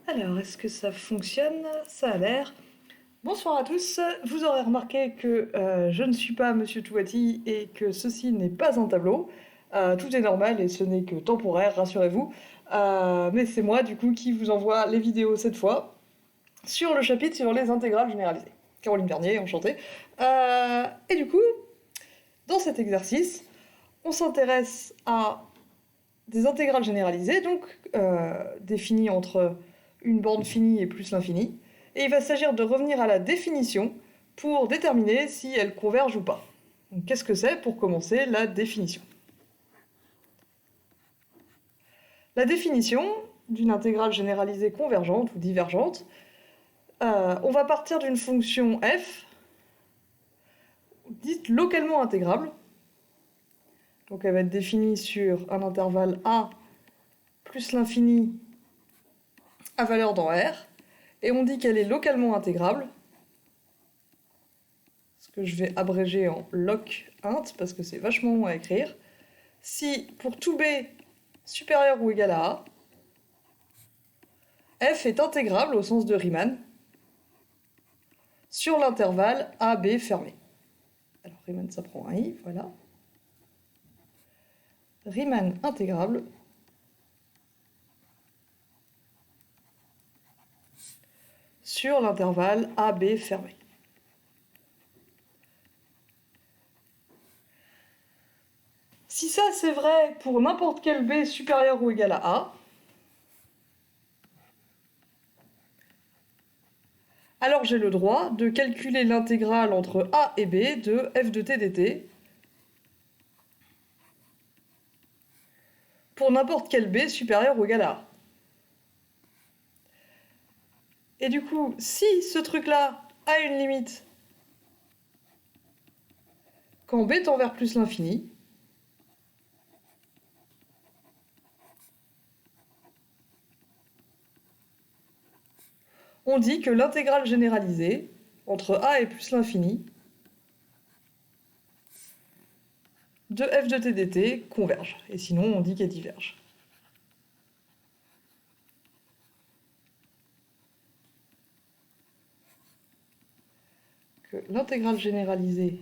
Alors, est-ce que ça fonctionne? Ça a l'air. Bonsoir à tous. Vous aurez remarqué que je ne suis pas Monsieur Touati et que ceci n'est pas un tableau. Tout est normal et ce n'est que temporaire, rassurez-vous. Mais c'est moi, du coup, qui vous envoie les vidéos cette fois sur le chapitre sur les intégrales généralisées. Caroline Bernier, enchantée. Et du coup, dans cet exercice, on s'intéresse à des intégrales généralisées, donc définies entre une borne finie et plus l'infini. Et il va s'agir de revenir à la définition pour déterminer si elles convergent ou pas. Donc qu'est-ce que c'est pour commencer la définition? La définition d'une intégrale généralisée convergente ou divergente, on va partir d'une fonction f, dite localement intégrable. Donc elle va être définie sur un intervalle a plus l'infini à valeur dans R. Et on dit qu'elle est localement intégrable, ce que je vais abréger en locint parce que c'est vachement long à écrire, si pour tout b supérieur ou égal à a, f est intégrable au sens de Riemann sur l'intervalle AB fermé. Alors Riemann ça prend un i, voilà. Riemann intégrable sur l'intervalle AB fermé. Si ça c'est vrai pour n'importe quel b supérieur ou égal à a, alors j'ai le droit de calculer l'intégrale entre a et b de f de t dt pour n'importe quel b supérieur ou égal à a. Et du coup, si ce truc-là a une limite quand b tend vers plus l'infini, on dit que l'intégrale généralisée entre a et plus l'infini de f de t dt converge. Et sinon, on dit qu'elle diverge. Que l'intégrale généralisée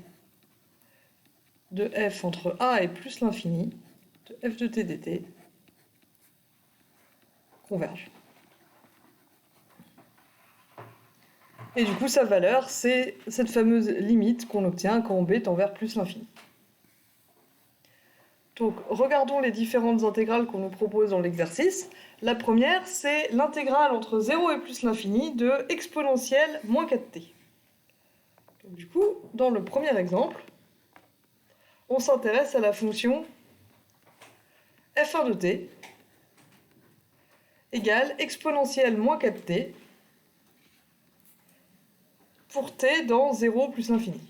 de f entre a et plus l'infini de f de t dt converge. Et du coup, sa valeur, c'est cette fameuse limite qu'on obtient quand b tend vers plus l'infini. Donc, regardons les différentes intégrales qu'on nous propose dans l'exercice. La première, c'est l'intégrale entre 0 et plus l'infini de exponentielle moins 4t. Donc, du coup, dans le premier exemple, on s'intéresse à la fonction f1 de t égale exponentielle moins 4t pour t dans 0 plus l'infini.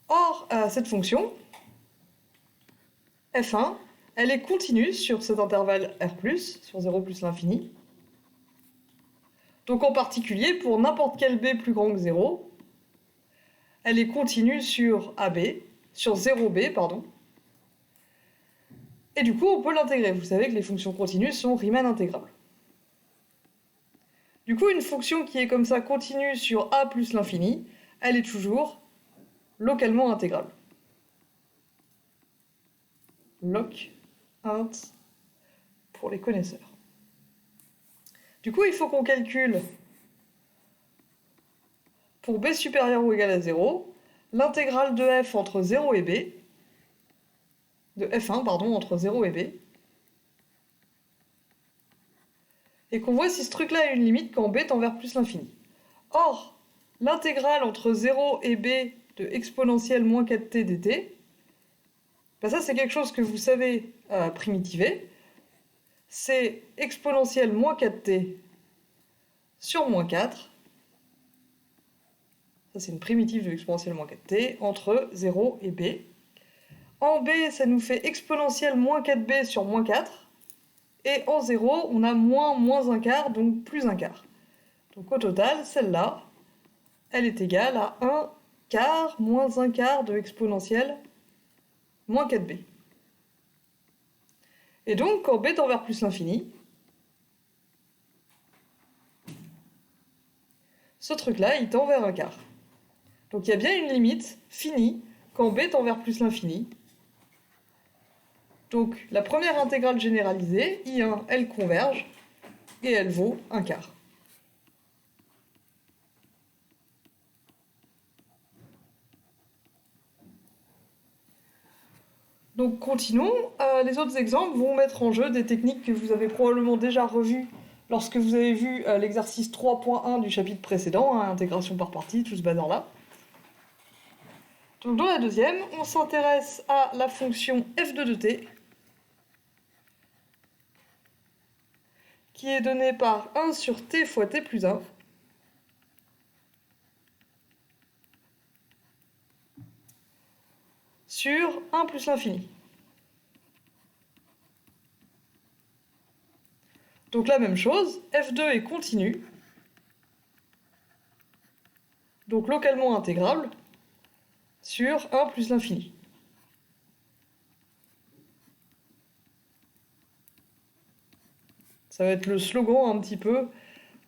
Or, cette fonction, f1, elle est continue sur cet intervalle R+, sur 0 plus l'infini. Donc en particulier, pour n'importe quel b plus grand que 0, elle est continue sur AB, sur 0b, pardon. Et du coup, on peut l'intégrer. Vous savez que les fonctions continues sont Riemann intégrables. Du coup, une fonction qui est comme ça continue sur A plus l'infini, elle est toujours localement intégrable. Loc, int, pour les connaisseurs. Du coup, il faut qu'on calcule, pour b supérieur ou égal à 0, l'intégrale de f entre 0 et b, de f1, pardon, entre 0 et b, et qu'on voit si ce truc-là a une limite quand b tend vers plus l'infini. Or, l'intégrale entre 0 et b de exponentielle moins 4t dt, ben ça c'est quelque chose que vous savez primitiver, c'est exponentielle moins 4t sur moins 4, ça c'est une primitive de l'exponentielle moins 4t, entre 0 et b. En b, ça nous fait exponentielle moins 4b sur moins 4, et en 0, on a moins un quart, donc plus un quart. Donc au total, celle-là, elle est égale à 1 quart moins 1 quart de exponentielle moins 4b. Et donc, quand b tend vers plus l'infini, ce truc-là, il tend vers 1 quart. Donc il y a bien une limite finie quand b tend vers plus l'infini. Donc la première intégrale généralisée, I1, elle converge, et elle vaut 1 quart. Donc continuons. Les autres exemples vont mettre en jeu des techniques que vous avez probablement déjà revues lorsque vous avez vu l'exercice 3.1 du chapitre précédent, intégration par partie, tout ce bazar-là. Donc dans la deuxième, on s'intéresse à la fonction f2 de t, qui est donnée par 1 sur t fois t plus 1. Sur 1 plus l'infini. Donc la même chose, f2 est continu, donc localement intégrable, sur 1 plus l'infini. Ça va être le slogan un petit peu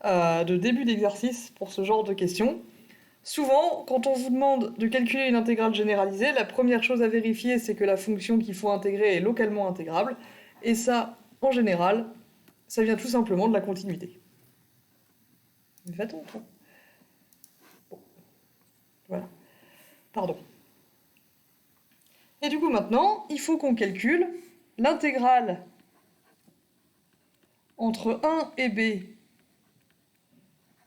de début d'exercice pour ce genre de questions. Souvent, quand on vous demande de calculer une intégrale généralisée, la première chose à vérifier, c'est que la fonction qu'il faut intégrer est localement intégrable. Et ça, en général, ça vient tout simplement de la continuité. Mais va-t-on, toi ? Bon. Voilà. Pardon. Et du coup, maintenant, il faut qu'on calcule l'intégrale entre 1 et b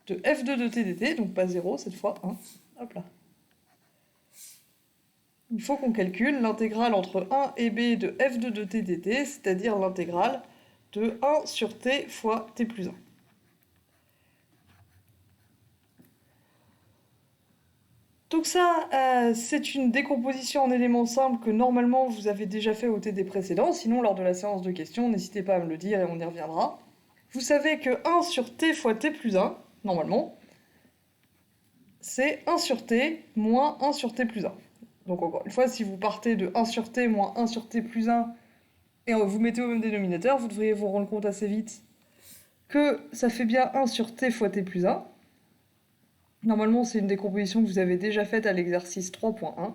de f2 de t dt, donc pas 0 cette fois, 1. Hop là. Il faut qu'on calcule l'intégrale entre 1 et b de f2 de t dt, c'est-à-dire l'intégrale de 1 sur t fois t plus 1. Donc ça, c'est une décomposition en éléments simples que normalement vous avez déjà fait au TD précédent, sinon lors de la séance de questions, n'hésitez pas à me le dire et on y reviendra. Vous savez que 1 sur t fois t plus 1, normalement, c'est 1 sur t moins 1 sur t plus 1. Donc encore une fois, si vous partez de 1 sur t moins 1 sur t plus 1 et vous mettez au même dénominateur, vous devriez vous rendre compte assez vite que ça fait bien 1 sur t fois t plus 1. Normalement, c'est une décomposition que vous avez déjà faite à l'exercice 3.1.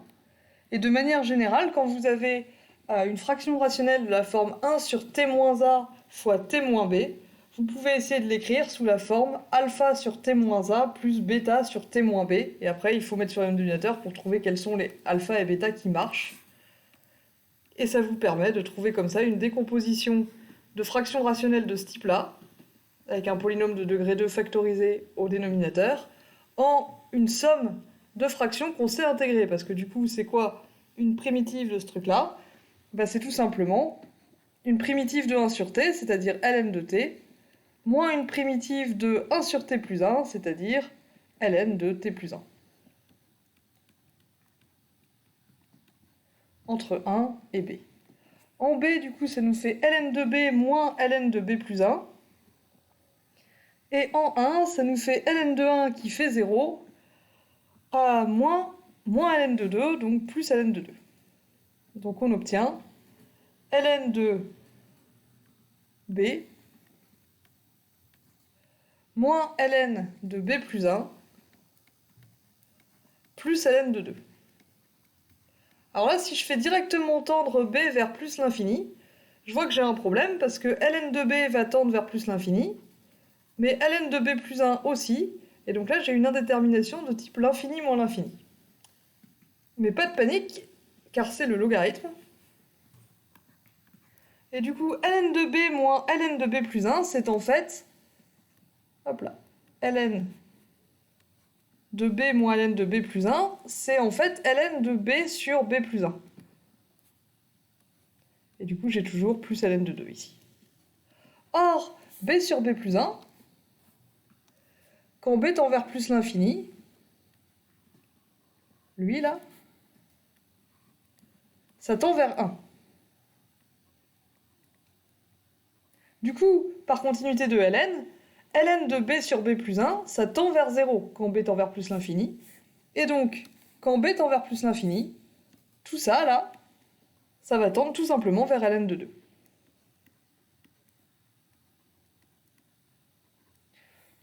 Et de manière générale, quand vous avez une fraction rationnelle de la forme 1 sur t-a fois t-b, vous pouvez essayer de l'écrire sous la forme alpha sur t-a plus bêta sur t-b. Et après, il faut mettre sur le même dénominateur pour trouver quels sont les alpha et bêta qui marchent. Et ça vous permet de trouver comme ça une décomposition de fractions rationnelles de ce type-là, avec un polynôme de degré 2 factorisé au dénominateur, en une somme de fractions qu'on sait intégrer. Parce que du coup, c'est quoi une primitive de ce truc-là ? C'est tout simplement une primitive de 1 sur t, c'est-à-dire ln de t, moins une primitive de 1 sur t plus 1, c'est-à-dire ln de t plus 1. Entre 1 et b. En b, du coup, ça nous fait ln de b moins ln de b plus 1. Et en 1, ça nous fait ln de 1 qui fait 0, moins ln de 2, donc plus ln de 2. Donc on obtient ln de b moins ln de b plus 1 plus ln de 2. Alors là, si je fais directement tendre b vers plus l'infini, je vois que j'ai un problème parce que ln de b va tendre vers plus l'infini, mais ln de b plus 1 aussi, et donc là j'ai une indétermination de type l'infini moins l'infini. Mais pas de panique, car c'est le logarithme. Et du coup, ln de b moins ln de b plus 1, c'est en fait, hop là, ln de b moins ln de b plus 1, c'est en fait ln de b sur b plus 1. Et du coup, j'ai toujours plus ln de 2 ici. Or, b sur b plus 1, quand b tend vers plus l'infini, lui là, ça tend vers 1. Du coup, par continuité de ln de b sur b plus 1, ça tend vers 0 quand b tend vers plus l'infini. Et donc, quand b tend vers plus l'infini, tout ça, là, ça va tendre tout simplement vers ln de 2.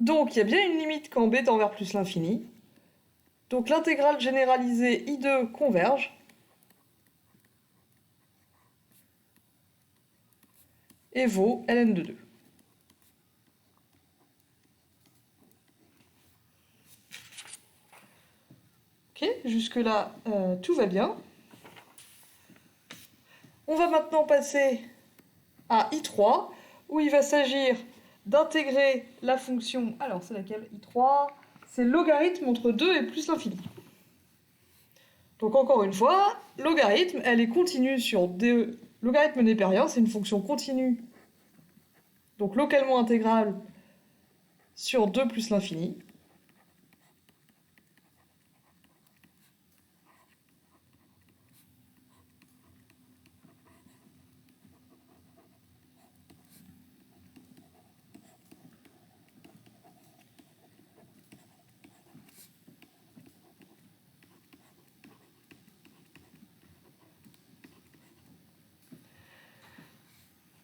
Donc, il y a bien une limite quand b tend vers plus l'infini. Donc, l'intégrale généralisée I2 converge. Et vaut ln de 2. Ok, jusque-là, tout va bien. On va maintenant passer à I3, où il va s'agir d'intégrer la fonction... Alors, c'est laquelle? I3, c'est logarithme entre 2 et plus l'infini. Donc, encore une fois, logarithme, elle est continue sur D. Logarithme népérien, c'est une fonction continue, donc localement intégrale, sur 2 plus l'infini.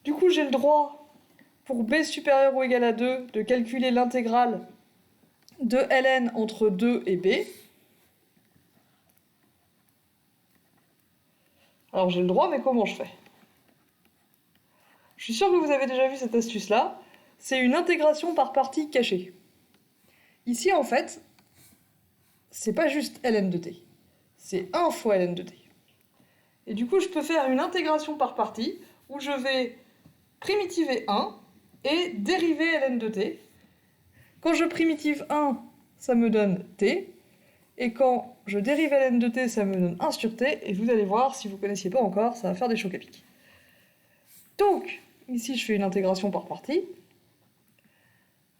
Du coup, j'ai le droit, pour b supérieur ou égal à 2, de calculer l'intégrale de ln entre 2 et b. Alors j'ai le droit, mais comment je fais? Je suis sûre que vous avez déjà vu cette astuce-là. C'est une intégration par partie cachée. Ici, en fait, c'est pas juste ln de t. C'est 1 fois ln de t. Et du coup, je peux faire une intégration par partie où je vais primitiver 1 et dériver ln de t. Quand je primitive 1, ça me donne t. Et quand je dérive ln de t, ça me donne 1 sur t. Et vous allez voir, si vous ne connaissiez pas encore, ça va faire des chocs à pic. Donc, ici, je fais une intégration par partie.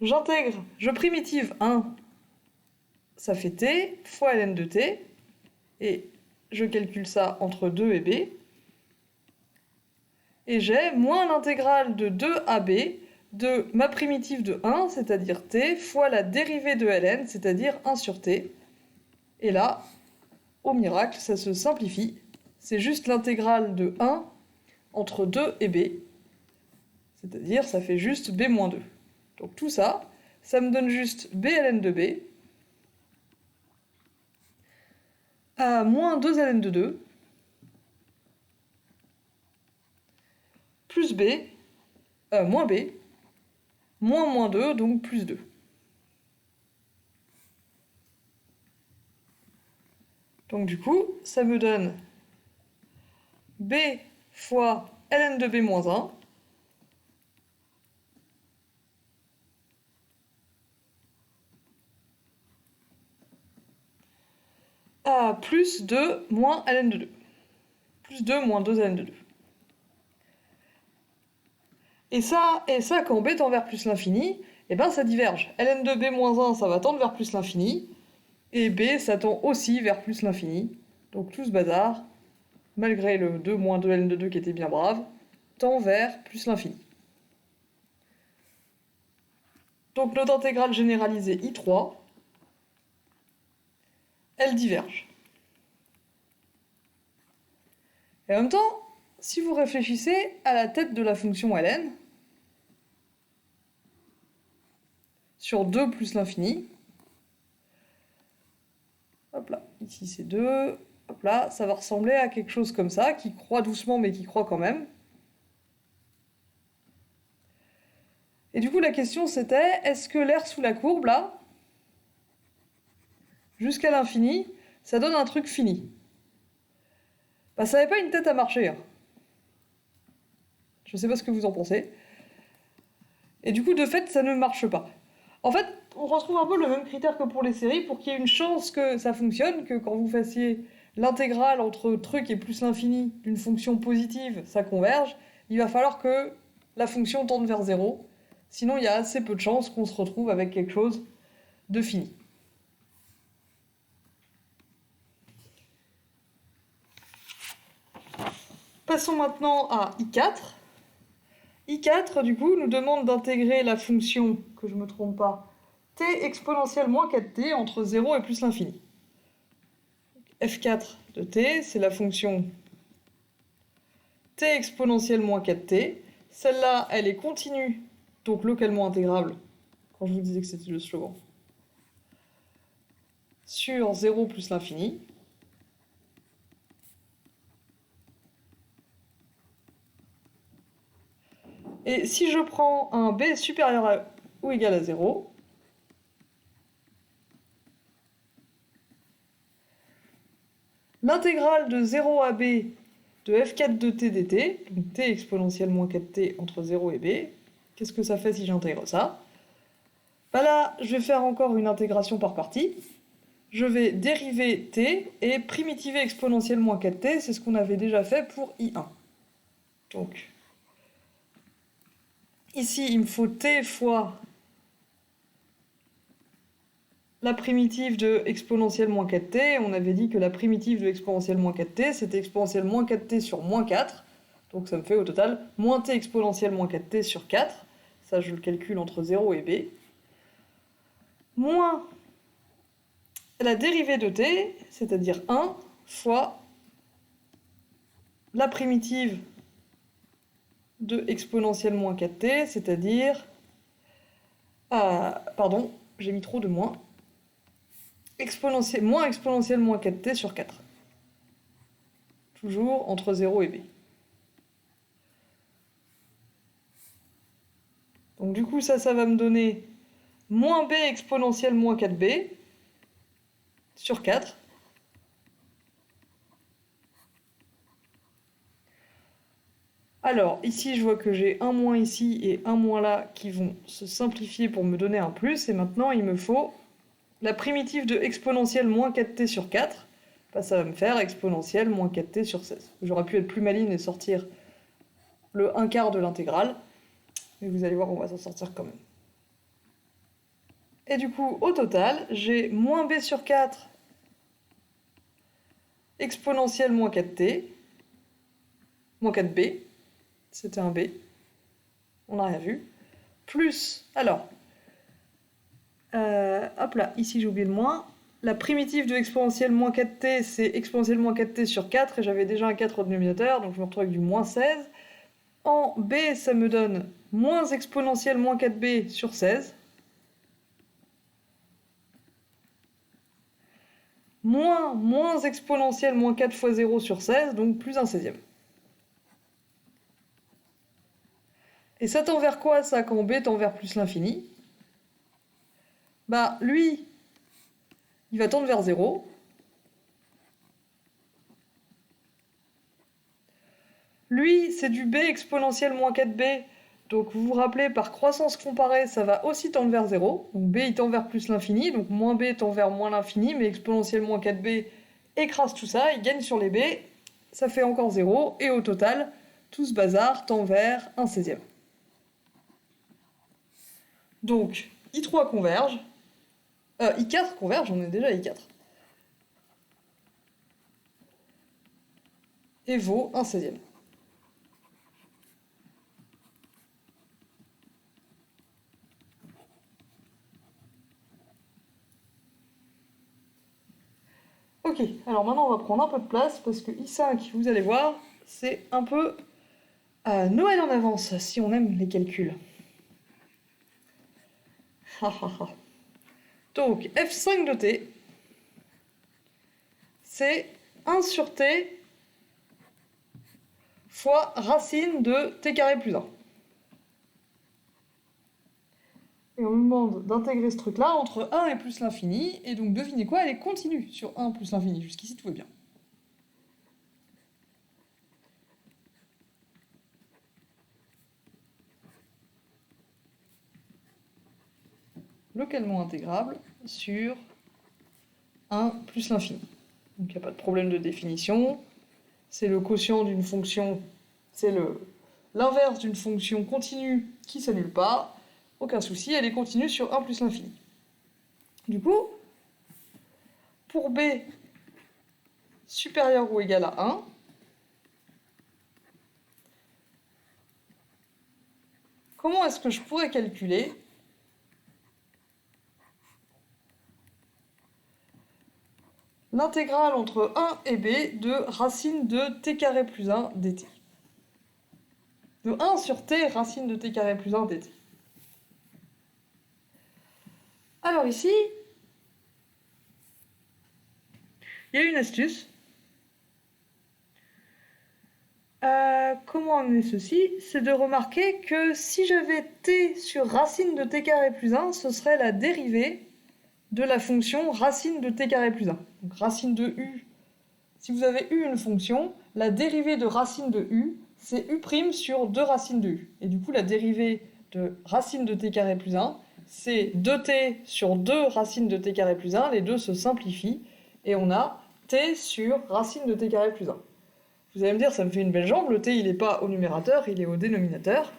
J'intègre, je primitive 1, ça fait t, fois ln de t. Et je calcule ça entre 2 et b. Et j'ai moins l'intégrale de 2 à b de ma primitive de 1, c'est-à-dire t, fois la dérivée de ln, c'est-à-dire 1 sur t. Et là, au miracle, ça se simplifie. C'est juste l'intégrale de 1 entre 2 et b. C'est-à-dire, ça fait juste b moins 2. Donc tout ça, ça me donne juste b ln de b à moins 2 ln de 2 plus b, moins b, moins 2, donc plus 2. Donc du coup, ça me donne b fois ln de b moins 1 à plus 2 moins ln de 2. Plus 2 moins 2 ln de 2. Et ça, quand b tend vers plus l'infini, eh ben ça diverge. Ln de b moins 1, ça va tendre vers plus l'infini, et b, ça tend aussi vers plus l'infini. Donc tout ce bazar, malgré le 2 moins 2 ln de 2 qui était bien brave, tend vers plus l'infini. Donc notre intégrale généralisée I3, elle diverge. Et en même temps, si vous réfléchissez à la tête de la fonction ln, sur 2 plus l'infini, hop là, ici c'est 2, hop là, ça va ressembler à quelque chose comme ça, qui croît doucement mais qui croît quand même. Et du coup la question c'était, est-ce que l'air sous la courbe là, jusqu'à l'infini, ça donne un truc fini? Bah ça n'avait pas une tête à marcher. Hein. Je sais pas ce que vous en pensez. Et du coup de fait ça ne marche pas. En fait, on retrouve un peu le même critère que pour les séries, pour qu'il y ait une chance que ça fonctionne, que quand vous fassiez l'intégrale entre truc et plus l'infini d'une fonction positive, ça converge, il va falloir que la fonction tende vers 0. Sinon, il y a assez peu de chances qu'on se retrouve avec quelque chose de fini. Passons maintenant à I4. I4, du coup, nous demande d'intégrer la fonction, que je ne me trompe pas, t exponentielle moins 4t entre 0 et plus l'infini. f4 de t, c'est la fonction t exponentielle moins 4t. Celle-là, elle est continue, donc localement intégrable, quand je vous disais que c'était le slogan, sur 0 plus l'infini. Et si je prends un b supérieur à ou égal à 0, l'intégrale de 0 à b de f4 de t dt, donc t exponentielle moins 4t entre 0 et b, qu'est-ce que ça fait si j'intègre ça? Bah là, je vais faire encore une intégration par partie. Je vais dériver t et primitiver exponentielle moins 4t, c'est ce qu'on avait déjà fait pour I1. Donc, ici, il me faut t fois la primitive de exponentielle moins 4t. On avait dit que la primitive de exponentielle moins 4t, c'était exponentielle moins 4t sur moins 4. Donc ça me fait au total moins t exponentielle moins 4t sur 4. Ça, je le calcule entre 0 et b. Moins la dérivée de t, c'est-à-dire 1, fois la primitive de exponentielle moins 4t, c'est-à-dire... pardon, j'ai mis trop de moins. Moins exponentielle moins 4t sur 4. Toujours entre 0 et b. Donc du coup, ça va me donner moins b exponentielle moins 4b sur 4. Alors, ici, je vois que j'ai un moins ici et un moins là qui vont se simplifier pour me donner un plus. Et maintenant, il me faut la primitive de exponentielle moins 4t sur 4. Bah, ça va me faire exponentielle moins 4t sur 16. J'aurais pu être plus maligne et sortir le 1/4 de l'intégrale. Mais vous allez voir, on va s'en sortir quand même. Et du coup, au total, j'ai moins b sur 4 exponentielle moins 4t, moins 4b, c'était un b, on n'a rien vu, plus, alors, hop là, ici j'ai oublié le moins, la primitive de exponentielle moins 4t, c'est exponentielle moins 4t sur 4, et j'avais déjà un 4 au dénominateur, donc je me retrouve avec du moins 16. En b, ça me donne moins exponentielle moins 4b sur 16, moins exponentielle moins 4 fois 0 sur 16, donc plus 1/16. Et ça tend vers quoi, ça, quand b tend vers plus l'infini? Bah, lui, il va tendre vers 0. Lui, c'est du b exponentielle moins 4b. Donc, vous vous rappelez, par croissance comparée, ça va aussi tendre vers 0. Donc, b, il tend vers plus l'infini. Donc, moins b tend vers moins l'infini. Mais exponentielle moins 4b écrase tout ça. Il gagne sur les b. Ça fait encore 0. Et au total, tout ce bazar tend vers 1/16. Donc, I3 converge. I4 converge, on est déjà à I4. Et vaut 1/16. Ok, alors maintenant on va prendre un peu de place parce que I5, vous allez voir, c'est un peu Noël en avance si on aime les calculs. Donc F5 de t, c'est 1 sur t fois racine de t carré plus 1. Et on nous demande d'intégrer ce truc-là entre 1 et plus l'infini, et donc devinez quoi, elle est continue sur 1 plus l'infini. Jusqu'ici tout va bien. Localement intégrable sur 1 plus l'infini. Donc il n'y a pas de problème de définition. C'est le quotient d'une fonction, c'est l'inverse d'une fonction continue qui s'annule pas. Aucun souci, elle est continue sur 1 plus l'infini. Du coup, pour b supérieur ou égal à 1, comment est-ce que je pourrais calculer l'intégrale entre 1 et b de racine de t carré plus 1 dt. De 1 sur t racine de t carré plus 1 dt. Alors ici, il y a une astuce. Comment amener ceci? C'est de remarquer que si j'avais t sur racine de t carré plus 1, ce serait la dérivée de la fonction racine de t carré plus 1. Donc racine de u, si vous avez u une fonction, la dérivée de racine de u, c'est u' sur 2 racines de u. Et du coup, la dérivée de racine de t carré plus 1, c'est 2t sur 2 racines de t carré plus 1, les deux se simplifient, et on a t sur racine de t carré plus 1. Vous allez me dire, ça me fait une belle jambe, le t il n'est pas au numérateur, il est au dénominateur.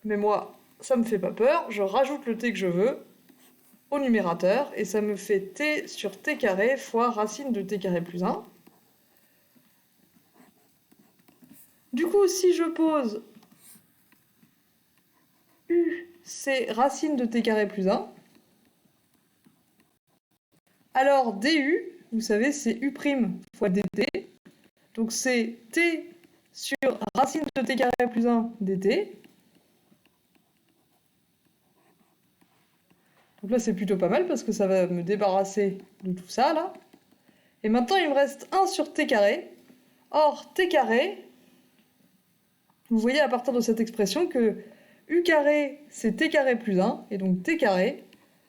Mais moi, ça me fait pas peur, je rajoute le t que je veux au numérateur, et ça me fait t sur t carré fois racine de t carré plus 1. Du coup, si je pose u, c'est racine de t carré plus 1, alors du, vous savez, c'est u' fois dt, donc c'est t sur racine de t carré plus 1 dt. Donc là, c'est plutôt pas mal parce que ça va me débarrasser de tout ça, là. Et maintenant, il me reste 1 sur t carré. Or, t carré, vous voyez à partir de cette expression que u carré, c'est t carré plus 1, et donc t carré,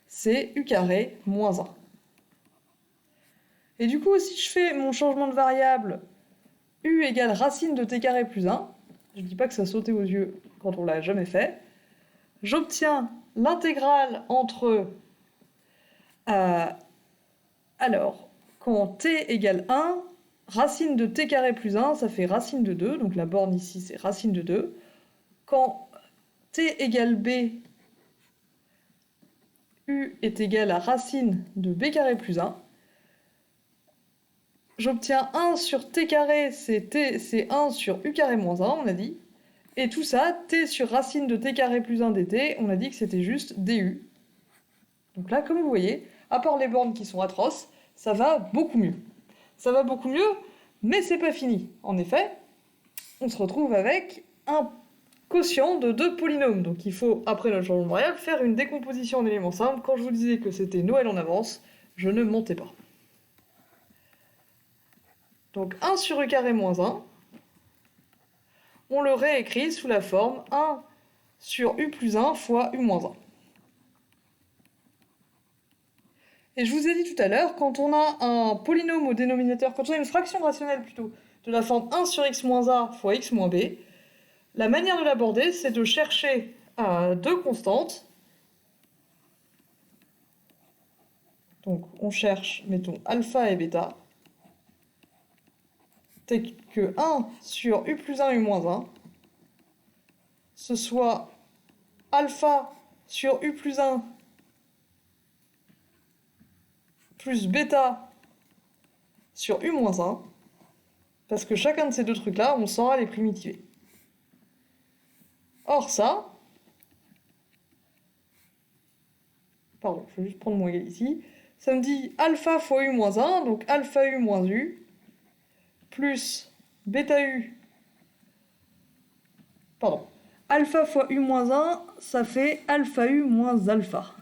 c'est u carré moins 1. Et du coup, si je fais mon changement de variable u égale racine de t carré plus 1, je ne dis pas que ça sautait aux yeux quand on l'a jamais fait, j'obtiens l'intégrale entre... alors, quand t égale 1, racine de t carré plus 1, ça fait racine de 2, donc la borne ici c'est racine de 2. Quand t égale b, u est égal à racine de b carré plus 1, j'obtiens 1 sur t carré, c'est 1 sur u carré moins 1, on a dit. Et tout ça, t sur racine de t carré plus 1 dt, on a dit que c'était juste du. Donc là, comme vous voyez, à part les bornes qui sont atroces, ça va beaucoup mieux. Ça va beaucoup mieux, mais c'est pas fini. En effet, on se retrouve avec un quotient de 2 polynômes. Donc il faut, après notre changement de variable, faire une décomposition en éléments simples. Quand je vous disais que c'était Noël en avance, je ne mentais pas. Donc 1 sur u carré moins 1, on le réécrit sous la forme 1 sur u plus 1 fois u moins 1. Et je vous ai dit tout à l'heure, quand on a un polynôme au dénominateur, quand on a une fraction rationnelle plutôt, de la forme 1 sur x moins a fois x moins b, la manière de l'aborder, c'est de chercher deux constantes. Donc on cherche, mettons, alpha et bêta, tel que 1 sur u plus 1 u moins 1, ce soit alpha sur u plus 1 plus bêta sur u moins 1, parce que chacun de ces deux trucs-là, on saura les primitiver. Or ça, pardon, je vais juste prendre mon égal ici, ça me dit alpha fois u moins 1, donc alpha u moins u, plus bêta u, pardon, alpha fois u moins 1, ça fait alpha u moins alpha.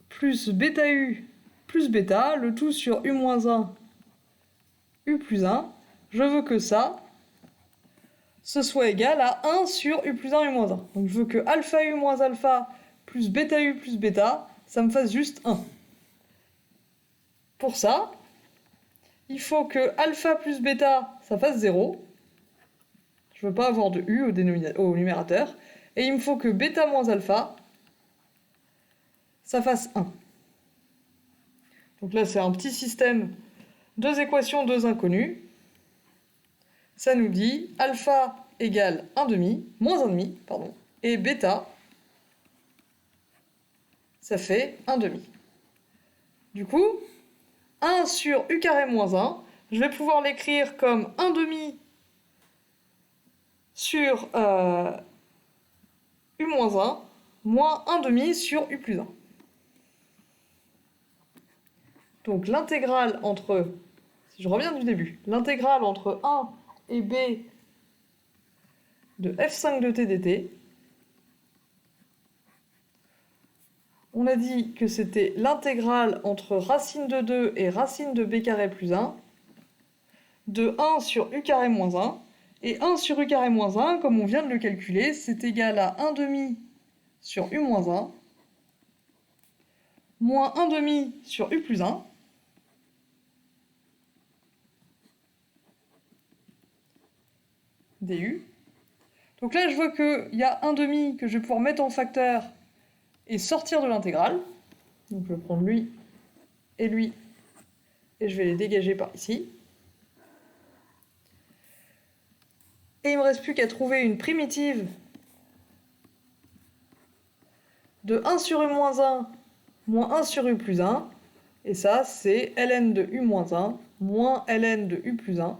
Plus bêta u plus bêta, le tout sur u moins 1, u plus 1. Je veux que ça, ce soit égal à 1 sur u plus 1, u moins 1. Donc je veux que alpha u moins alpha plus bêta, ça me fasse juste 1. Pour ça, il faut que alpha plus bêta, ça fasse 0. Je veux pas avoir de u au numérateur. Et il me faut que bêta moins alpha, ça fasse 1. Donc là, c'est un petit système, deux équations, deux inconnus. Ça nous dit alpha égale 1 demi, moins 1 demi, pardon, et bêta, ça fait 1 demi. Du coup, 1 sur u carré moins 1, je vais pouvoir l'écrire comme 1 demi sur u moins 1 moins 1 demi sur u plus 1. Donc l'intégrale entre, si je reviens du début, l'intégrale entre 1 et b de f5 de t dt, on a dit que c'était l'intégrale entre racine de 2 et racine de b carré plus 1 de 1 sur u carré moins 1. Et 1 sur u carré moins 1, comme on vient de le calculer, c'est égal à 1 demi sur u moins 1 moins 1 demi sur u plus 1 du. Donc là, je vois qu'il y a 1 demi que je vais pouvoir mettre en facteur et sortir de l'intégrale. Donc je vais prendre lui, et je vais les dégager par ici. Et il ne me reste plus qu'à trouver une primitive de 1 sur u moins 1 moins 1 sur u plus 1. Et ça, c'est ln de u moins 1 moins ln de u plus 1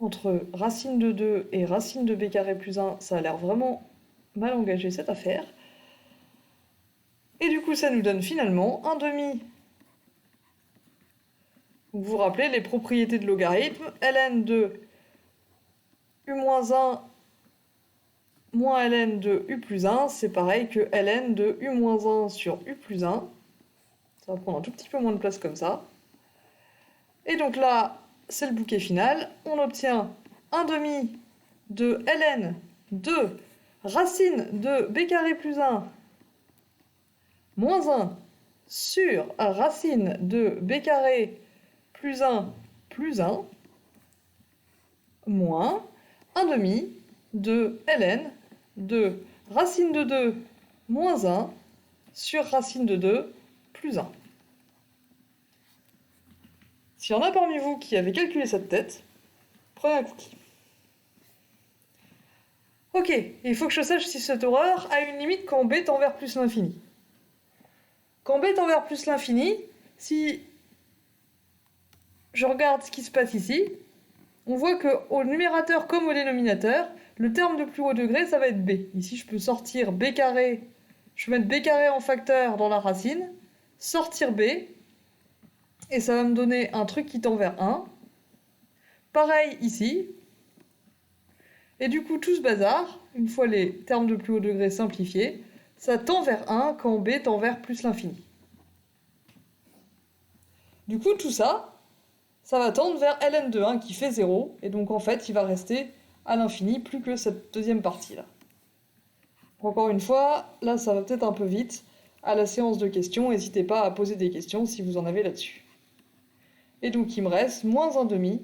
entre racine de 2 et racine de b carré plus 1. Ça a l'air vraiment mal engagé cette affaire. Et du coup, ça nous donne finalement 1 demi. Vous vous rappelez les propriétés de logarithme, ln de u moins 1 moins ln de u plus 1, c'est pareil que ln de u moins 1 sur u plus 1. Ça va prendre un tout petit peu moins de place comme ça. Et donc là, c'est le bouquet final. On obtient 1 demi de ln de racine de b carré plus 1 moins 1 sur racine de b carré plus 1 moins 1 demi de ln de racine de 2 moins 1 sur racine de 2 plus 1. S'il y en a parmi vous qui avaient calculé cette tête, prenez un cookie. Ok, il faut que je sache si cette horreur a une limite quand b tend vers plus l'infini. Quand b tend vers plus l'infini, si je regarde ce qui se passe ici, on voit qu'au numérateur comme au dénominateur, le terme de plus haut degré, ça va être b. Ici, je peux sortir b carré, je vais mettre b carré en facteur dans la racine, sortir b, et ça va me donner un truc qui tend vers 1. Pareil ici. Et du coup, tout ce bazar, une fois les termes de plus haut degré simplifiés, ça tend vers 1 quand b tend vers plus l'infini. Du coup, tout ça, ça va tendre vers ln de 1 qui fait 0, et donc en fait, il va rester à l'infini plus que cette deuxième partie-là. Encore une fois, là, ça va peut-être un peu vite. À la séance de questions, n'hésitez pas à poser des questions si vous en avez là-dessus. Et donc, il me reste moins 1 demi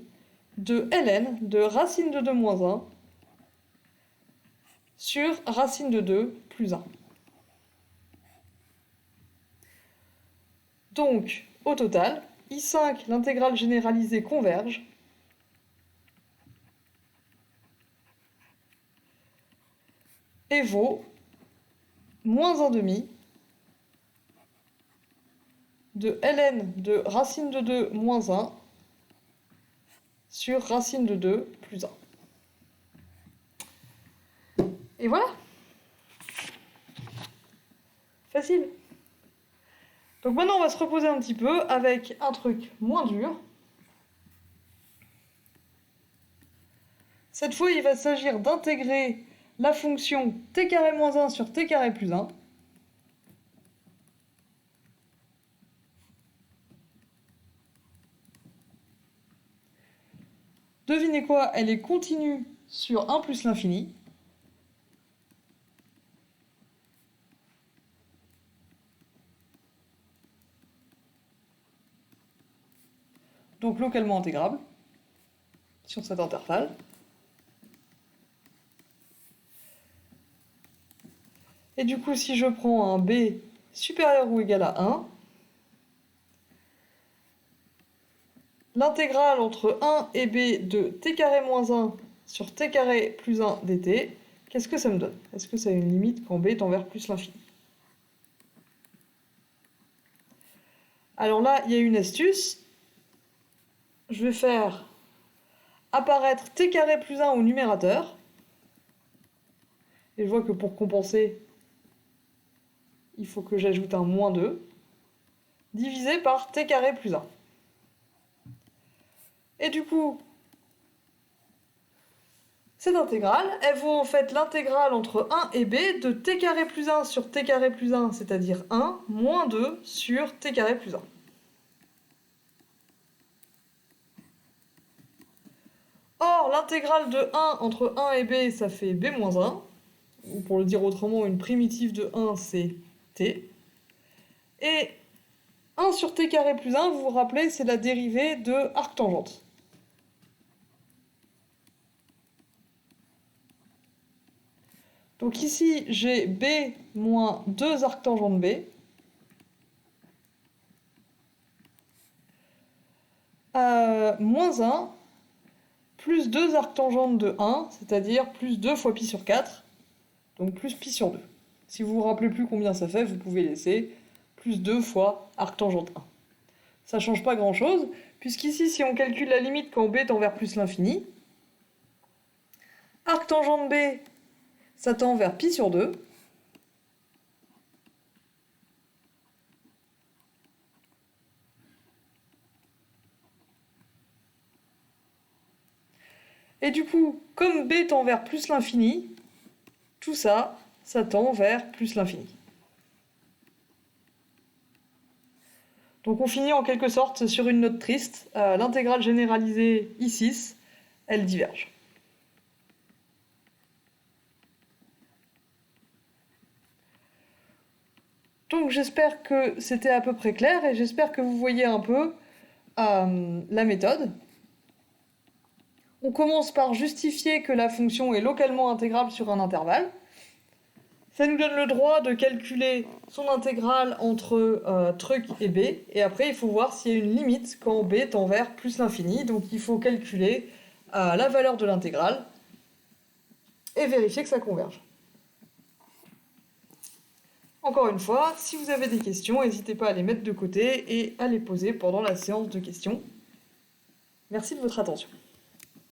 de ln de racine de 2 moins 1 sur racine de 2 plus 1. Donc, au total, I5, l'intégrale généralisée converge. Et vaut moins 1 demi de ln de racine de 2 moins 1 sur racine de 2 plus 1. Et voilà. Facile. Donc maintenant, on va se reposer un petit peu avec un truc moins dur. Cette fois, il va s'agir d'intégrer la fonction t carré moins 1 sur t carré plus 1. Devinez quoi, elle est continue sur 1 plus l'infini. Donc localement intégrable sur cet intervalle. Et du coup, si je prends un b supérieur ou égal à 1, l'intégrale entre 1 et b de t carré moins 1 sur t carré plus 1 dt, qu'est-ce que ça me donne? Est-ce que ça a une limite quand b tend vers plus l'infini? Alors là, il y a une astuce. Je vais faire apparaître t carré plus 1 au numérateur. Et je vois que pour compenser, il faut que j'ajoute un moins 2, divisé par t carré plus 1. Et du coup, cette intégrale, elle vaut en fait l'intégrale entre 1 et b de t carré plus 1 sur t carré plus 1, c'est-à-dire 1, moins 2 sur t carré plus 1. Or, l'intégrale de 1 entre 1 et b, ça fait b moins 1. Ou pour le dire autrement, une primitive de 1, c'est t. Et 1 sur t carré plus 1, vous vous rappelez, c'est la dérivée de arctangente. Donc ici, j'ai b moins 2 arctangente b. Moins 1 plus 2 arctangente de 1, c'est-à-dire plus 2 fois pi sur 4, donc plus pi sur 2. Si vous vous rappelez plus combien ça fait, vous pouvez laisser plus 2 fois arctangente 1. Ça change pas grand-chose, puisqu'ici, si on calcule la limite quand b tend vers plus l'infini, arctangente b, ça tend vers pi sur 2. Et du coup, comme b tend vers plus l'infini, tout ça, ça tend vers plus l'infini. Donc on finit en quelque sorte sur une note triste. L'intégrale généralisée I6, elle diverge. Donc j'espère que c'était à peu près clair et j'espère que vous voyez un peu la méthode. On commence par justifier que la fonction est localement intégrable sur un intervalle. Ça nous donne le droit de calculer son intégrale entre truc et b. Et après, il faut voir s'il y a une limite quand b tend vers plus l'infini. Donc il faut calculer la valeur de l'intégrale et vérifier que ça converge. Encore une fois, si vous avez des questions, n'hésitez pas à les mettre de côté et à les poser pendant la séance de questions. Merci de votre attention.